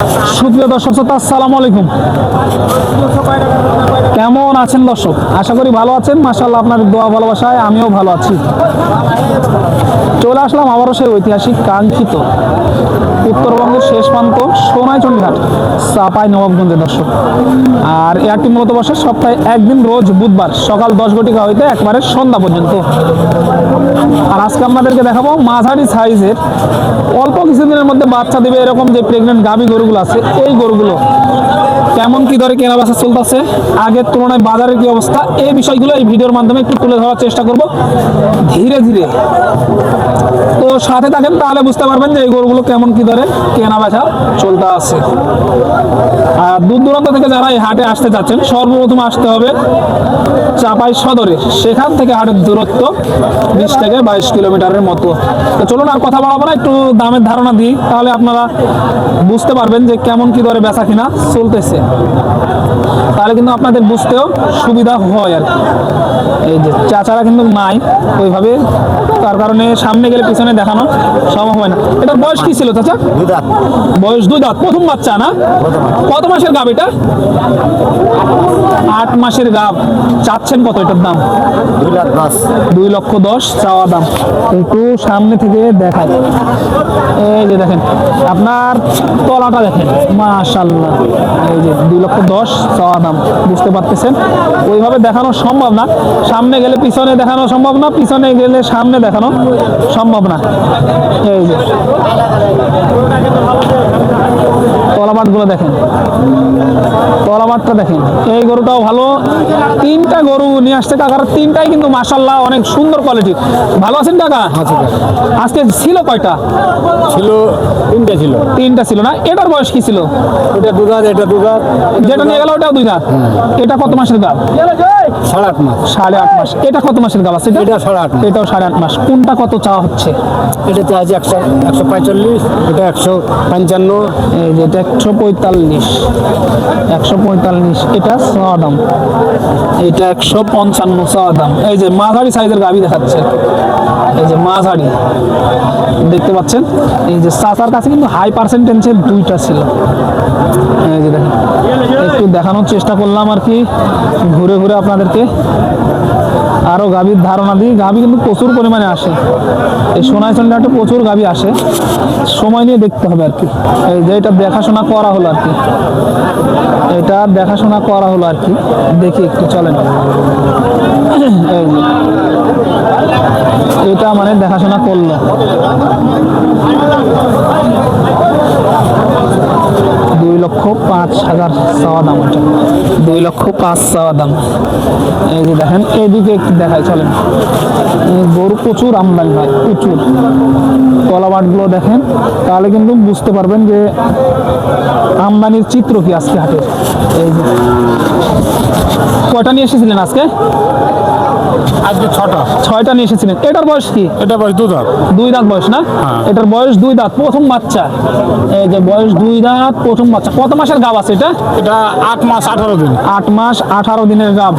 সুপ্রিয় দর্শক শ্রোতা, আসসালামু আলাইকুম। কেমন আছেন দর্শক? আশা করি ভালো আছেন। মাশাআল্লাহ, আপনাদের দোয়া ভালোবাসায় আমিও ভালো আছি। চলে আসলাম আবারও সেই ঐতিহাসিক কাঙ্ক্ষিত উত্তরবঙ্গের শেষ প্রান্ত সোনাইচন্ডী হাট, চাঁপাইনবাবগঞ্জে দর্শক। আর এটি মূলত বসে সপ্তাহে একদিন, রোজ বুধবার সকাল 10 ঘটিকা হইতে একবারে সন্ধ্যা পর্যন্ত। আর আজকে আপনাদেরকে দেখাবো মাঝারি সাইজের অল্প কিছুদিনের মধ্যে বাচ্চা দিবে এরকম যে প্রেগনেন্ট গাভী গরুগুলো আছে, এই গরুগুলো কেমন কি ধরে কেনা বেচা চলতেছে, আগের তুলনায় বাজারের কি অবস্থা, এই বিষয়গুলো এই ভিডিওর মাধ্যমে একটু তুলে ধরার চেষ্টা করব ধীরে ধীরে। তো সাথে থাকেন, তাহলে বুঝতে পারবেন যে এই গরুগুলো কেমন কি ধরে কেনা বেচা চলতে আছে। আর দূর দূরান্ত থেকে যারা এই হাটে আসতে চাচ্ছেন, সর্বপ্রথম আসতে হবে চাঁপাই সদরে। সেখান থেকে হাটের দূরত্ব 20 থেকে 22 কিলোমিটারের মতো। তো চলুন আর কথা বাড়াবো না, একটু দামের ধারণা দিই, তাহলে আপনারা বুঝতে পারবেন যে কেমন কি ধরে বেচা কিনা চলতেছে। তাহলে কিন্তু আপনাদের বুঝতেও সুবিধা হয় আর কি। এই যে চাচারা কিন্তু নাই ওইভাবে, তার কারণে সামনে গেলে পিছনে দেখানো সম্ভব হয় না। এটার বয়স কি ছিল চাচা? 2 দাঁত। বয়স 2 দাঁত, প্রথম বাচ্চা না? কত মাসের গাব এটা? 8 মাসের গাব। চাচ্ছেন কত এটার দাম? 2 লাখ 10। 2,10,000 চাওয়া দাম। একটু সামনে থেকে দেখায়, এই যে দেখেন আপনার তলাটা দেখেন, মাশাআল্লাহ। এই যে 2,10,000 চাওয়া দাম। বুঝতে পারতেছেন, ওইভাবে দেখানো সম্ভব না। সামনে গেলে পিছনে দেখানো সম্ভব না, পিছনে গেলে সামনে দেখানো সম্ভব না। এই যে তলাবাটগুলো দেখেন, তলাবাটটা দেখেন। এই গরুটাও ভালো। 3টা গরু নিয়ে আসছে কাকার, 3টাই কিন্তু মাশাআল্লাহ অনেক সুন্দর কোয়ালিটি। ভালো আছেন কাকা? আজকে ছিল কয়টা? ছিল 3টা ছিল। 3টা ছিল না? এটার বয়স কি ছিল? এটা 2 দাঁত, এটা 2 দাঁত। যেটা নিয়ে গেল ওটাও 2 দাঁত। এটা কত মাসের গাব? 8.5 মাস। 8.5 মাস। এটা কত মাসের গাব আছে? এটা 8.5 মাস। এটাও 8.5 মাস। কোনটা কত চাওয়া হচ্ছে? এটা তো আছে 145, এটা 155। এই যে এটা 145, 145 এটা চাওয়া দাম। এটা 155 চাওয়া দাম। এই যে মাঝারি সাইজের গাভী দেখাচ্ছে, এই যে মাঝারি দেখতে পাচ্ছেন। এই যে চাচার কাছে কিন্তু হাই পার্সেন্টেজের 2টা ছিল। এই যে দেখেন, একটু দেখানোর চেষ্টা করলাম আর কি, ঘুরে ঘুরে আপনাদেরকে আরো গাভীর ধারণা দিই। গাভী কিন্তু প্রচুর পরিমাণে আসে এই সোনাইচন্ডী হাটে, প্রচুর গাভী আসে। সময় নিয়ে দেখতে হবে আর কি। এই যে এটা দেখাশোনা করা হলো আর কি, এটা দেখাশোনা করা হলো আর কি। দেখি একটু চলেন। এই যে এটা মানে দেখাশোনা করলো। 2,05,000 চাওয়া দাম। এটা 2,05,000 চাওয়া দাম। এই যে দেখেন, এইদিকে একটু দেখাই চলেন। গরু প্রচুর আমদানি হয়, প্রচুর। তলাবাটগুলো দেখেন, তাহলে কিন্তু বুঝতে পারবেন যে আমদানির চিত্র কি আজকে হাটের। এই যে কয়টা নিয়ে এসেছিলেন আজকে? আজকে 6টা নিয়ে এসেছিলেন। এটার বয়স কি? এটা বয়স 2 দাঁত। 2 দাঁত বয়স না? এটার বয়স 2 দাঁত, প্রথম বাচ্চা। এই যে বয়স 2 দাঁত, প্রথম বাচ্চা। কত মাসের গাব আছে এটা? এটা 8 মাস 18 দিন। 8 মাস 18 দিনের গাব।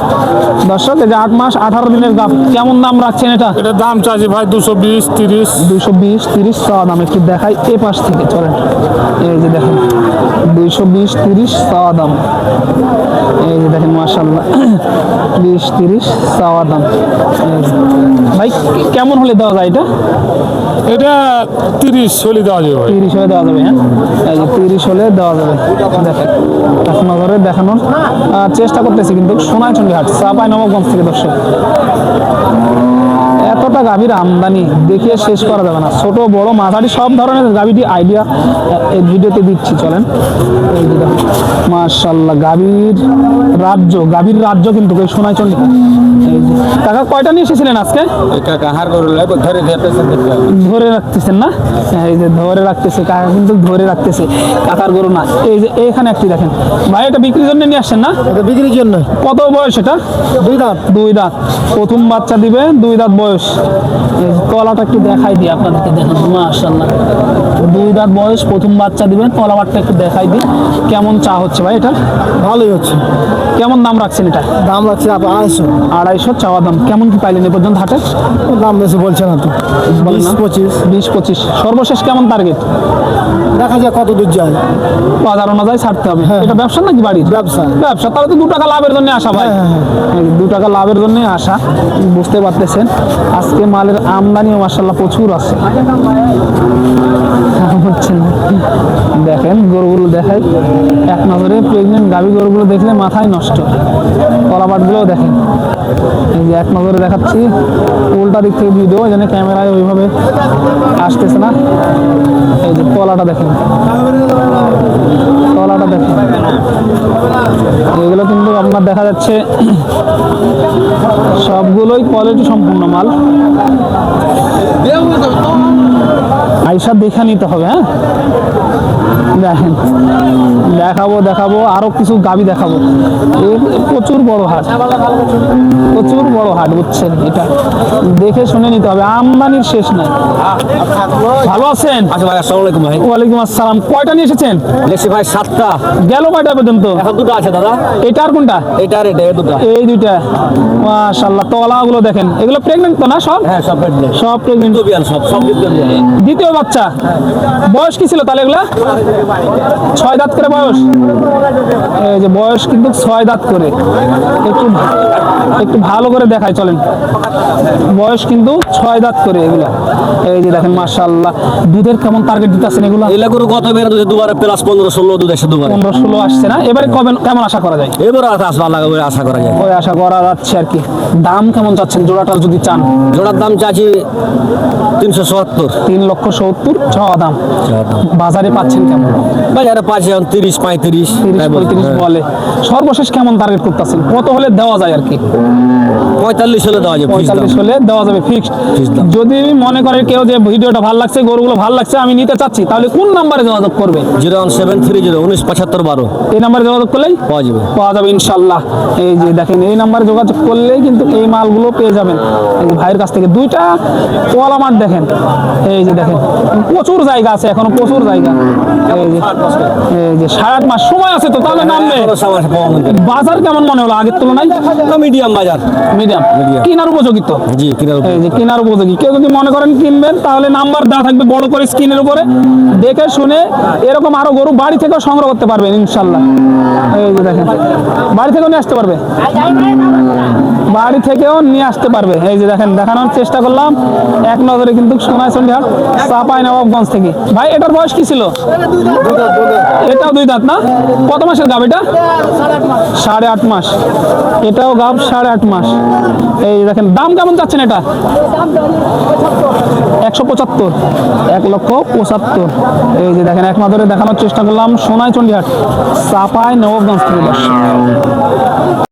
দর্শক, এই যে 8 মাস 18 দিনের গাব। কেমন দাম রাখছেন এটা? এটা দাম চাইছি ভাই 220, 30। 220, 30 চাওয়া দাম। একটু দেখাই এ পাশ থেকে চলেন। এই যে দেখেন 220, 30 চাওয়া দাম। এই যে দেখেন মাশাআল্লাহ 20, 30 চাওয়া দাম। ভাই কেমন হলে দেওয়া যায় এটা? এটা 30 হলে দেওয়া যাবে ভাই। 30 হলে দেওয়া যাবে। হ্যাঁ, এই যে 30 হলে দেওয়া যাবে। দেখেন এক নজরে দেখানোর চেষ্টা করতেছি কিন্তু সোনাইচন্ডী হাট, চাঁপাইনবাবগঞ্জ থেকে দর্শক। এতটা গাভীর আমদানি দেখিয়ে শেষ করা যাবে না। ছোট বড় মাঝারি সব ধরনের গাভীটি আইডিয়া এই ভিডিওতে দিচ্ছি চলেন। এই যে মাশাআল্লাহ, গাভীর রাজ্য কিন্তু এই সোনাইচন্ডী হাট। এই যে কাকা কয়টা নিয়ে এসেছিলেন আজকে? এটা কাহার গরু লাগবে, ধরে রাখতেছেন না? এই যে ধরে রাখতেছে কাকা, কিন্তু ধরে রাখতেছে কাকার গরু না। এই যে এখানে একটি দেখেন ভাই, এটা বিক্রির জন্য নিয়ে আসছেন না? এটা বিক্রির জন্য। কত বয়স এটা? 2 দাঁত। 2 দাঁত, প্রথম বাচ্চা দিবে। 2 দাঁত বয়স। এই যে তলাটা একটু দেখাই দিই আপনাদেরকে, দেখেন মাশাআল্লাহ 2 দাঁত বয়স, প্রথম বাচ্চা দিবে। তলাবাটটা একটু দেখাই দিই। কেমন চা হচ্ছে ভাই এটা? ভালোই হচ্ছে। কেমন দাম রাখছেন এটা? দাম রাখছে 250। 250 চাওয়া দাম। কেমন কি পাইলেন এ পর্যন্ত হাটে? দাম বেশি বলছে না তো, বলেন 20 না? 25। 20-25 সর্বশেষ কেমন টার্গেট? দেখা যাক কত দূর যায়। বাজার অনুযায়ী ছাড়তে হবে। হ্যাঁ। এটা ব্যবসা নাকি বাড়ির? ব্যবসা। ব্যবসা, তাহলে তো 2 টাকা লাভের জন্য আসা ভাই। হ্যাঁ, হ্যাঁ, 2 টাকা লাভের জন্য আসা, বুঝতে পারতেছেন। আজকে মালের আমদানিও মাশাআল্লাহ প্রচুর আছে। হচ্ছে না। দেখেন গরুগুলো দেখাই এক নজরে, প্রেগনেন্ট গাভী গরুগুলো দেখলে মাথায় নষ্ট। কলাপাটগুলোও দেখেন, এই যে এক নজরে দেখাচ্ছি। উল্টা দিক থেকে ভিডিও, যেন ক্যামেরায় ওইভাবে আসতেছে না। এই যে কলাটা দেখেন, কলাটা দেখেন। এগুলো কিন্তু আপনার দেখা যাচ্ছে সবগুলোই কোয়ালিটি সম্পূর্ণ মাল। আইসা দেখে নিতে হবে। হ্যাঁ, দেখেন দেখাবো আরো কিছু গাবি দেখাবো। প্রচুর বড় হাট, প্রচুর বড় হাট, বুঝছেন? এটা দেখে শুনে নিতে হবে, আমদানির শেষ নাই। ভালো আছেন? আচ্ছা ভাই, আসসালামু আলাইকুম ভাই। ওয়ালাইকুম আসসালাম। কয়টা নিয়ে এসেছেন? দেখছি ভাই 7টা, গেল কয়টা পর্যন্ত? এখন 2টা আছে দাদা। এটা আর কোনটা? এটা আর এটা, এই 2টা। এই দুইটা। মাশাআল্লাহ, তলাগুলো দেখেন। এগুলো প্রেগনেন্ট তো না সব? হ্যাঁ, সব প্রেগনেন্ট, সব প্রেগনেন্ট। বিয়ান, সব বিয়ান। দ্বিতীয় বাচ্চা। বয়স কি ছিল তাহলে এগুলা? 6 দাঁত করে বয়স। এই যে বয়স কিন্তু 6 দাঁত করে। একটু ভালো করে দেখাই, চলেন। বয়স কিন্তু 6 দাঁত করে এগুলা। এই যে দেখেন মাশাআল্লাহ, দুধের কেমন টার্গেট দিতেছেন এগুলা? এগুলা গরু কত বেড়ে দুধে দুবারে প্লাস 15-16 দুধ আসে দুবারে। 15-16 আসছে না? এবারে কেমন আশা করা যায়? এবার আসবা লাগাবো আশা করা যায়। ওই আশা করা যাচ্ছে আর কি। দাম কেমন চাচ্ছেন জোড়াটার যদি চান? জোড়ার দাম চাচ্ছি 370। 3,70,000 চাওয়া দাম। বাজারে পাচ্ছেন কেমন? বাজারে পাচ্ছি এখন 30-35। 30-35 বলে। সর্বশেষ কেমন টার্গেট করতেছেন? কত হলে দেওয়া যায় আর কি? 45 হলে দেওয়া যাবে। 45 হলে দেওয়া যাবে ফিক্সড। Fixed দাম। যদি মনে করে কেউ যে ভিডিওটা ভালো লাগছে, গরুগুলো ভালো লাগছে, আমি নিতে চাচ্ছি, তাহলে কোন নাম্বারে যোগাযোগ করবে? 01730-197512 এই নাম্বারে যোগাযোগ করলেই পাওয়া যাবে। পাওয়া যাবে ইনশাল্লাহ। এই যে দেখেন, এই নাম্বারে যোগাযোগ করলেই কিন্তু এই মালগুলো পেয়ে যাবেন এই যে ভাইয়ের কাছ থেকে। দুইটা কলা মাঠ দেখেন, এই যে দেখেন প্রচুর জায়গা আছে, এখনো প্রচুর জায়গা। এই যে 8.5 মাস সময় আছে তো, তাহলে নামবে। বাজার কেমন মনে হলো আগের তুলনায়? মিডিয়াম বাজার। মিডিয়াম। Medium। কেনার উপযোগিত। জি, কিনার উপর। এই যে কেনার উপযোগী। কেউ যদি মনে করেন কিনবেন, তাহলে নাম্বার দেওয়া থাকবে বড় করে স্ক্রিনের উপরে, দেখে শুনে এরকম আরো গরু বাড়ি থেকেও সংগ্রহ করতে পারবেন ইনশাল্লাহ। এই যে দেখেন, বাড়ি থেকেও নিয়ে আসতে পারবে, বাড়ি থেকেও নিয়ে আসতে পারবে। এই যে দেখেন, দেখানোর চেষ্টা করলাম এক নজরে কিন্তু সোনাইচন্ডী হাট, চাঁপাইনবাবগঞ্জ থেকে। ভাই এটার বয়স কি ছিল? এটাও 2 দাঁত না? কত মাসের গাব এটা? 8.5 মাস। এটাও গাব 8.5 মাস। এই দেখেন, দাম কেমন চাচ্ছেন এটা? 175, 1,75,000। এই যে দেখেন, এক নজরে দেখানোর চেষ্টা করলাম সোনাইচন্ডী হাট, চাঁপাইনবাবগঞ্জ থেকে।